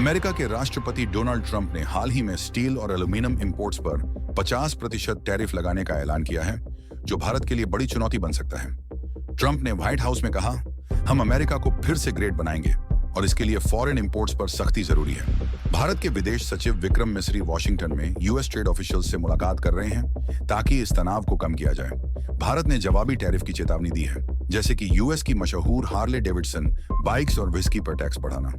America के राष्ट्रपति Donald Trump ने हाल ही में स्टील और एल्यूमिनियम इंपोर्ट्स पर 50% टैरिफ लगाने का ऐलान किया है, जो भारत के लिए बड़ी चुनौती बन सकता है। ट्रंप ने व्हाइट हाउस में कहा, हम अमेरिका को फिर से ग्रेट बनाएंगे और इसके लिए फॉरेन इंपोर्ट्स पर सख्ती जरूरी है। भारत के विदेश सचिव विक्रम मिस्री वॉशिंगटन में यूएस ट्रेड ऑफिशियल्स से मुलाकात कर रहे हैं ताकि इस तनाव को कम किया जाए। भारत ने जवाबी टैरिफ की चेतावनी दी है, जैसे कि यूएस की मशहूर हार्ले डेविडसन बाइक्स और व्हिस्की पर टैक्स बढ़ाना।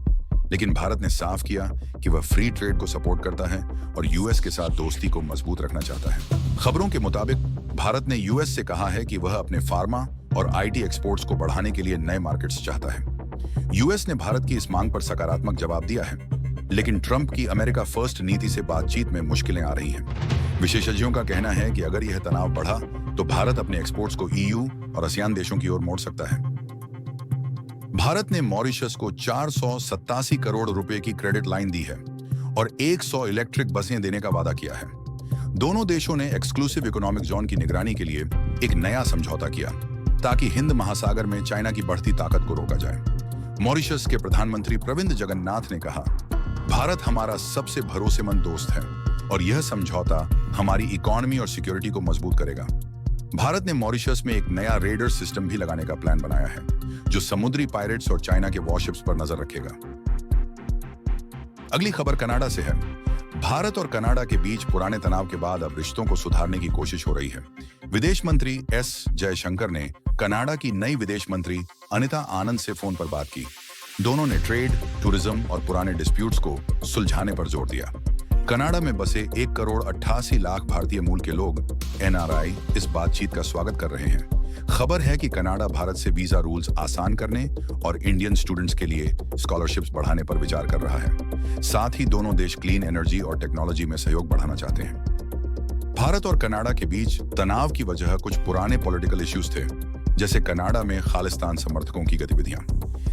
लेकिन भारत ने साफ किया कि वह फ्री ट्रेड को सपोर्ट करता है और यूएस के साथ दोस्ती को मजबूत रखना चाहता है। खबरों के मुताबिक भारत ने यूएस से कहा है कि वह अपने फार्मा और आईटी एक्सपोर्ट्स को बढ़ाने के लिए नए मार्केट्स चाहता है। यूएस ने भारत की इस मांग पर सकारात्मक जवाब दिया है, लेकिन ट्रंप की अमेरिका फर्स्ट नीति से बातचीत में मुश्किलें आ रही हैं। विशेषज्ञों का कहना है कि अगर यह तनाव बढ़ा तो भारत अपने एक्सपोर्ट्स को ईयू और आसियान देशों की ओर मोड़ सकता है। भारत ने मॉरिशस को 487 करोड़ रुपए की क्रेडिट लाइन दी है और 100 इलेक्ट्रिक बसें देने का वादा किया है। दोनों देशों ने एक्सक्लूसिव इकोनॉमिक जोन की निगरानी के लिए एक नया समझौता किया ताकि हिंद महासागर में चाइना की बढ़ती ताकत को रोका जाए। मॉरिशस के प्रधानमंत्री प्रविंद जगन्नाथ ने कहा, भारत हमारा सबसे भरोसेमंद दोस्त है और यह समझौता हमारी इकोनॉमी और सिक्योरिटी को मजबूत करेगा। भारत ने मॉरिशस में एक नया रेडर सिस्टम भी लगाने का प्लान बनाया है, जो समुद्री पायरेट्स और चाइना के वॉरशिप्स पर नजर रखेगा। अगली खबर कनाडा से है। भारत और कनाडा के बीच पुराने तनाव के बाद अब रिश्तों को सुधारने की कोशिश हो रही है। विदेश मंत्री एस जयशंकर ने कनाडा की नई विदेश मंत्री अनिता आनंद से फोन पर बात की। दोनों ने ट्रेड, टूरिज्म और पुराने डिस्प्यूट्स को सुलझाने पर जोर दिया। कनाडा में बसे 1,88,00,000 भारतीय मूल के लोग NRI इस बातचीत का स्वागत कर रहे हैं। खबर है कि कनाडा भारत से वीजा रूल्स आसान करने और इंडियन स्टूडेंट्स के लिए स्कॉलरशिप्स बढ़ाने पर विचार कर रहा है। साथ ही दोनों देश क्लीन एनर्जी और टेक्नोलॉजी में सहयोग बढ़ाना चाहते हैं। भारत और कनाडा के बीच तनाव की वजह कुछ पुराने पॉलिटिकल इश्यूज थे, जैसे कनाडा में खालिस्तान समर्थकों की गतिविधियां।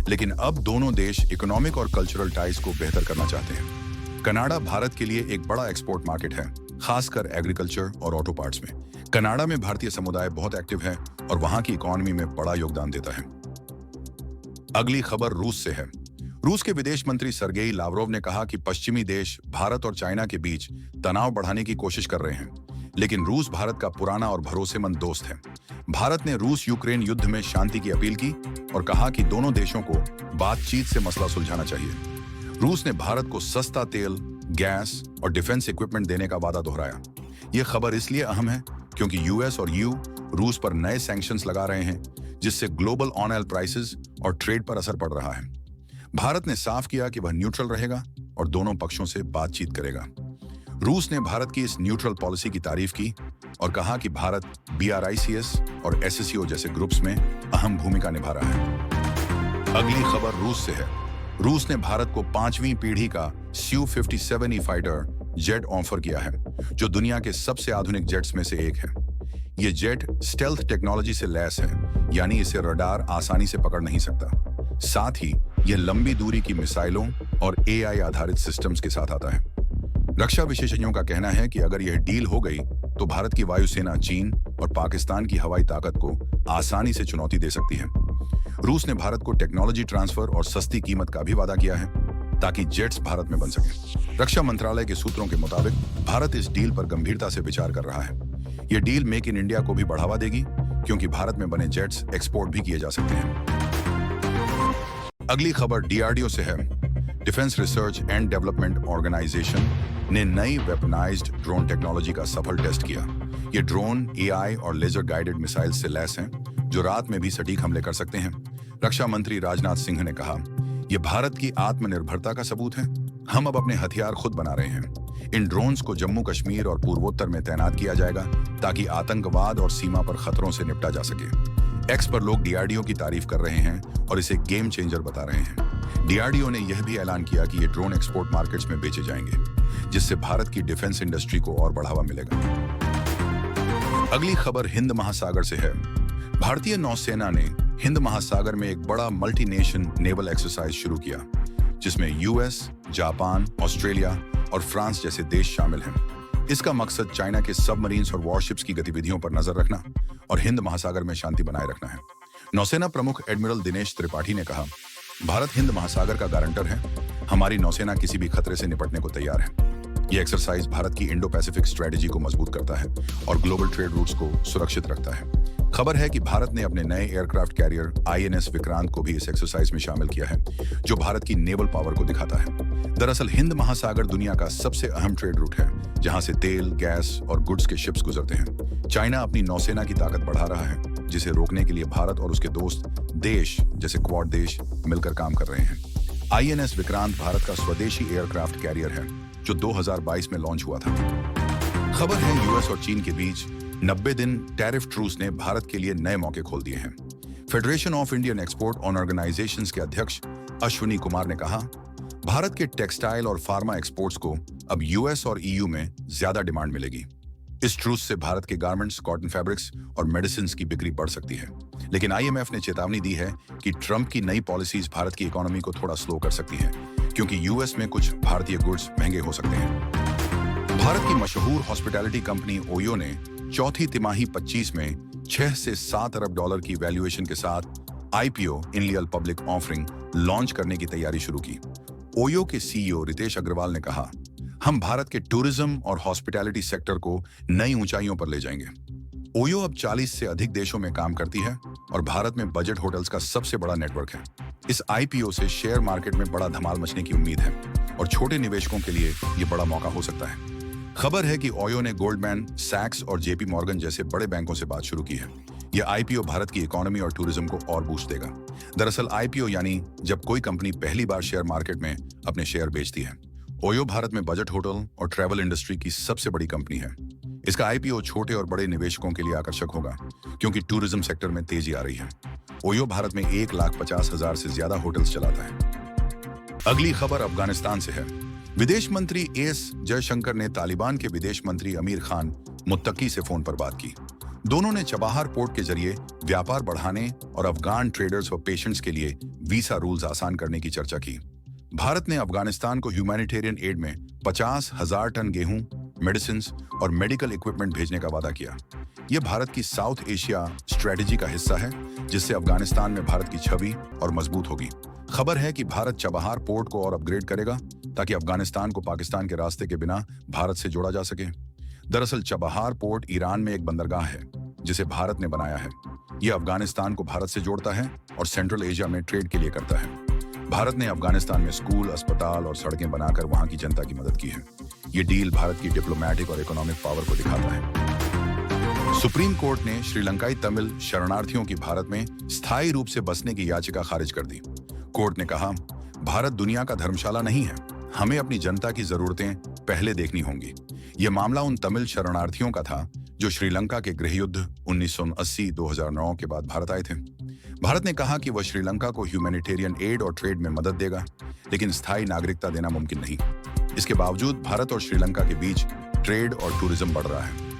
लेकिन अब दोनों देश इकोनॉमिक और कल्चरल टाइज को बेहतर करना चाहते हैं। कनाडा भारत के लिए एक बड़ा एक्सपोर्ट मार्केट है, खासकर एग्रीकल्चर और ऑटो पार्ट्स में। कनाडा में भारतीय समुदाय बहुत एक्टिव है और वहां की इकोनॉमी में बड़ा योगदान देता है। अगली खबर रूस से है। रूस के विदेश मंत्री सर्गेई लावरोव ने कहा कि पश्चिमी देश भारत और चाइना के बीच तनाव बढ़ाने की कोशिश कर रहे हैं, लेकिन रूस भारत का पुराना और भरोसेमंद दोस्त है। भारत ने रूस यूक्रेन युद्ध में शांति की अपील की और कहा कि दोनों देशों को बातचीत से मसला सुलझाना चाहिए। रूस ने भारत को सस्ता तेल, गैस और डिफेंस इक्विपमेंट देने का वादा दोहराया। यह खबर इसलिए अहम है क्योंकि यूएस और ईयू रूस पर नए सैंक्शंस लगा रहे हैं, जिससे ग्लोबल ऑन ऑयल प्राइसेस और ट्रेड पर असर पड़ रहा है। भारत ने साफ किया कि वह न्यूट्रल रहेगा और दोनों पक्षों से बातचीत करेगा। रूस ने भारत की इस न्यूट्रल पॉलिसी की तारीफ की और कहा कि भारत BRICS और SCO जैसे ग्रुप्स में अहम भूमिका निभा रहा है। अगली खबर रूस से है। रूस ने भारत को 5वीं पीढ़ी का Su-57E फाइटर जेट ऑफर किया है, जो दुनिया के सबसे आधुनिक जेट्स में से एक है। ये जेट स्टेल्थ टेक्नोलॉजी से लैस है, यानी इसे रडार आसानी से पकड़ नहीं सकता। साथ ही यह लंबी दूरी की मिसाइलों और AI आधारित सिस्टम्स के साथ आता है। रक्षा विशेषज्ञों का कहना है कि अगर यह डील हो गई तो भारत की वायुसेना चीन और पाकिस्तान की हवाई ताकत को आसानी से चुनौती दे सकती है। रूस ने भारत को टेक्नोलॉजी ट्रांसफर और सस्ती कीमत का भी वादा किया है ताकि जेट्स भारत में बन सके। रक्षा मंत्रालय के सूत्रों के मुताबिक भारत इस डील पर गंभीरता से विचार कर रहा है। यह डील मेक इन इंडिया को भी बढ़ावा देगी, क्योंकि भारत में बने जेट्स एक्सपोर्ट भी किए जा सकते हैं। अगली खबर DRDO से है। Defence research and development organisation ने नई वेपनाइज्ड ड्रोन टेक्नोलॉजी का सफल टेस्ट किया। ये ड्रोन AI और लेजर गाइडेड मिसाइल से लैस हैं, जो रात में भी सटीक हमले कर सकते हैं। रक्षा मंत्री राजनाथ सिंह ने कहा, यह भारत की आत्मनिर्भरता का सबूत है। हम अब अपने हथियार खुद बना रहे हैं। इन ड्रोन्स को जम्मू कश्मीर और पूर्वोत्तर में तैनात किया जाएगा ताकि आतंकवाद और सीमा पर खतरों से निपटा जा सके। एक्स पर लोग DRDO की तारीफ कर रहे हैं और इसे गेम चेंजर बता रहे हैं। DRDO ने यह भी ऐलान किया कि ये ड्रोन एक्सपोर्ट मार्केट्स में बेचे जाएंगे, जिससे भारत की डिफेंस इंडस्ट्री को और बढ़ावा मिलेगा। अगली खबर हिंद महासागर से है। भारतीय नौसेना ने हिंद महासागर में एक बड़ा मल्टीनेशन नेवल एक्सरसाइज शुरू किया, जिसमें US, जापान, ऑस्ट्रेलिया और फ्रांस जैसे देश शामिल हैं। इसका मकसद चाइना के सबमरीन्स और वॉरशिप्स की गतिविधियों पर नजर रखना और हिंद महासागर में शांति बनाए रखना है। नौसेना प्रमुख एडमिरल दिनेश त्रिपाठी ने कहा, भारत हिंद महासागर का गारंटर है हमारी नौसेना किसी भी खतरे से निपटने को तैयार है। ये एक्सरसाइज भारत की इंडो पैसिफिक स्ट्रेटेजी को मजबूत करता है और ग्लोबल ट्रेड रूट्स को सुरक्षित रखता है। खबर है कि भारत ने अपने नए एयरक्राफ्ट कैरियर आईएनएस विक्रांत को भी इस एक्सरसाइज में शामिल किया है, जो भारत की नेवल पावर को दिखाता है। दरअसल हिंद महासागर दुनिया का सबसे अहम ट्रेड रूट है, जहां से तेल, गैस और गुड्स के शिप्स गुजरते हैं। चाइना अपनी नौसेना की ताकत बढ़ा रहा है, जिसे रोकने के लिए भारत और उसके दोस्त देश जैसे क्वाड देश मिलकर काम कर रहे हैं। आईएनएस विक्रांत भारत का स्वदेशी एयरक्राफ्ट कैरियर है, जो 2022 में लॉन्च हुआ था। खबर है यूएस और चीन के बीच 90 दिन टैरिफ ट्रूस ने भारत के लिए नए मौके खोल दिए हैं। Federation of Indian export organisations के अध्यक्ष अश्विनी कुमार ने कहा, भारत के टेक्सटाइल और फार्मा एक्सपोर्ट्स को अब यूएस और ईयू में ज्यादा डिमांड मिलेगी। इस ट्रूस से भारत के गारमेंट्स, कॉटन फैब्रिक्स और मेडिसिन की बिक्री बढ़ सकती है। लेकिन आईएमएफ ने चेतावनी दी है कि ट्रंप की नई पॉलिसीज भारत की इकोनॉमी को थोड़ा स्लो कर सकती हैं, क्योंकि यूएस में कुछ भारतीय गुड्स महंगे हो सकते हैं। भारत की मशहूर हॉस्पिटैलिटी कंपनी ओयो ने चौथी तिमाही 25 में 6 से 7 अरब डॉलर की वैल्यूएशन के साथ आईपीओ इनलियल पब्लिक ऑफरिंग लॉन्च करने की तैयारी शुरू की। ओयो के सीईओ रितेश अग्रवाल ने कहा, हम भारत के टूरिज्म और हॉस्पिटैलिटी सेक्टर को नई ऊंचाइयों पर ले जाएंगे। ओयो अब 40 से अधिक देशों में काम करती है और भारत में बजट होटल्स का सबसे बड़ा नेटवर्क है। इस आईपीओ से शेयर मार्केट में बड़ा धमाल मचने की उम्मीद है और छोटे निवेशकों के लिए ये बड़ा मौका हो सकता है। खबर है कि ओयो ने गोल्डमैन सैक्स और जेपी मॉर्गन जैसे बड़े बैंकों से बात शुरू की है। यह आईपीओ भारत की इकोनॉमी और टूरिज्म को और बूस्ट देगा। दरअसल आईपीओ यानी जब कोई कंपनी पहली बार शेयर मार्केट में अपने शेयर बेचती है। ओयो भारत में बजट होटल और ट्रैवल इंडस्ट्री की सबसे बड़ी कंपनी है। इसका आईपीओ छोटे और बड़े निवेशकों के लिए आकर्षक होगा, क्योंकि टूरिज्म सेक्टर में तेजी आ रही है। ओयो भारत में 1,50,000 से ज्यादा होटल्स चलाता है। अगली खबर अफगानिस्तान से है। विदेश मंत्री एस जयशंकर ने तालिबान के विदेश मंत्री अमीर खान मुत्तकी से फोन पर बात की। दोनों ने चबाहार पोर्ट के जरिए व्यापार बढ़ाने और अफगान ट्रेडर्स व पेशेंट्स के लिए वीसा रूल्स आसान करने की चर्चा की। भारत ने अफगानिस्तान को ह्यूमैनिटेरियन एड में 50,000 टन गेहूं, मेडिसिन और मेडिकल इक्विपमेंट भेजने का वादा किया। यह भारत की साउथ एशिया स्ट्रेटेजी का हिस्सा है, जिससे अफगानिस्तान में भारत की छवि और मजबूत होगी। खबर है कि भारत चबाहार पोर्ट को और अपग्रेड करेगा, ताकि अफगानिस्तान को पाकिस्तान के रास्ते के बिना भारत से जोड़ा जा सके। दरअसल चबाहार पोर्ट ईरान में एक बंदरगाह है, जिसे भारत ने बनाया है। यह अफगानिस्तान को भारत से जोड़ता है और सेंट्रल एशिया में ट्रेड के लिए करता है। भारत ने अफगानिस्तान में स्कूल, अस्पताल और सड़कें बनाकर वहां की जनता की मदद की है। ये डील भारत की डिप्लोमेटिक और इकोनॉमिक पावर को दिखाता है। सुप्रीम कोर्ट ने श्रीलंकाई तमिल शरणार्थियों की भारत में स्थायी रूप से बसने की याचिका खारिज कर दी। कोर्ट ने कहा, भारत दुनिया का धर्मशाला नहीं है, हमें अपनी जनता की जरूरतें पहले देखनी होंगी। यह मामला उन तमिल शरणार्थियों का था जो श्रीलंका के गृह युद्ध 1980-2009 के बाद भारत आए थे। भारत ने कहा कि वह श्रीलंका को ह्यूमैनिटेरियन एड और ट्रेड में मदद देगा, लेकिन स्थायी नागरिकता देना मुमकिन नहीं। इसके बावजूद भारत और श्रीलंका के बीच ट्रेड और टूरिज्म बढ़ रहा है।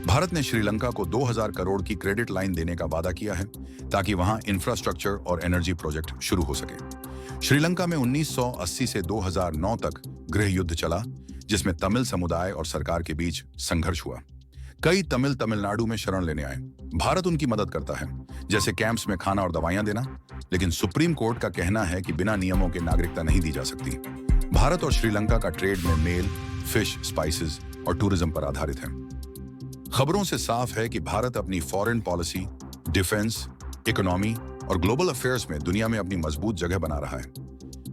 भारत ने श्रीलंका को 2000 करोड़ की क्रेडिट लाइन देने का वादा किया है, ताकि वहां इंफ्रास्ट्रक्चर और एनर्जी प्रोजेक्ट शुरू हो सके। श्रीलंका में 1980 से 2009 तक गृह युद्ध चला, जिसमें तमिल समुदाय और सरकार के बीच संघर्ष हुआ। कई तमिल तमिलनाडु में शरण लेने आए। भारत उनकी मदद करता है, जैसे कैंप्स में खाना और दवाइयां देना, लेकिन सुप्रीम कोर्ट का कहना है कि बिना नियमों के नागरिकता नहीं दी जा सकती। भारत और श्रीलंका का ट्रेड में मेल, फिश, स्पाइसेस और टूरिज्म पर आधारित है। खबरों से साफ है कि भारत अपनी फॉरेन पॉलिसी, डिफेंस, इकोनॉमी और ग्लोबल अफेयर्स में दुनिया में अपनी मजबूत जगह बना रहा है।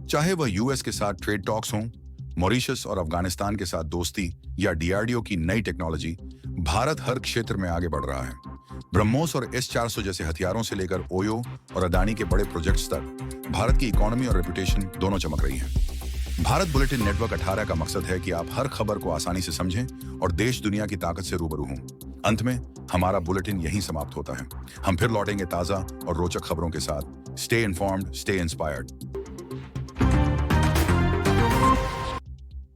चाहे वह यूएस के साथ ट्रेड टॉक्स हों, मॉरिशस और अफगानिस्तान के साथ दोस्ती या डीआरडीओ की नई टेक्नोलॉजी, भारत हर क्षेत्र में आगे बढ़ रहा है। ब्रह्मोस और S-400 जैसे हथियारों से लेकर ओयो और अदानी के बड़े प्रोजेक्ट्स तक भारत की इकोनॉमी और रेपुटेशन दोनों चमक रही है। भारत बुलेटिन नेटवर्क 18 का मकसद है कि आप हर खबर को आसानी से समझें और देश दुनिया की ताकत से रूबरू हों। अंत में हमारा बुलेटिन यहीं समाप्त होता है। हम फिर लौटेंगे ताजा और रोचक खबरों के साथ। Stay informed, stay inspired.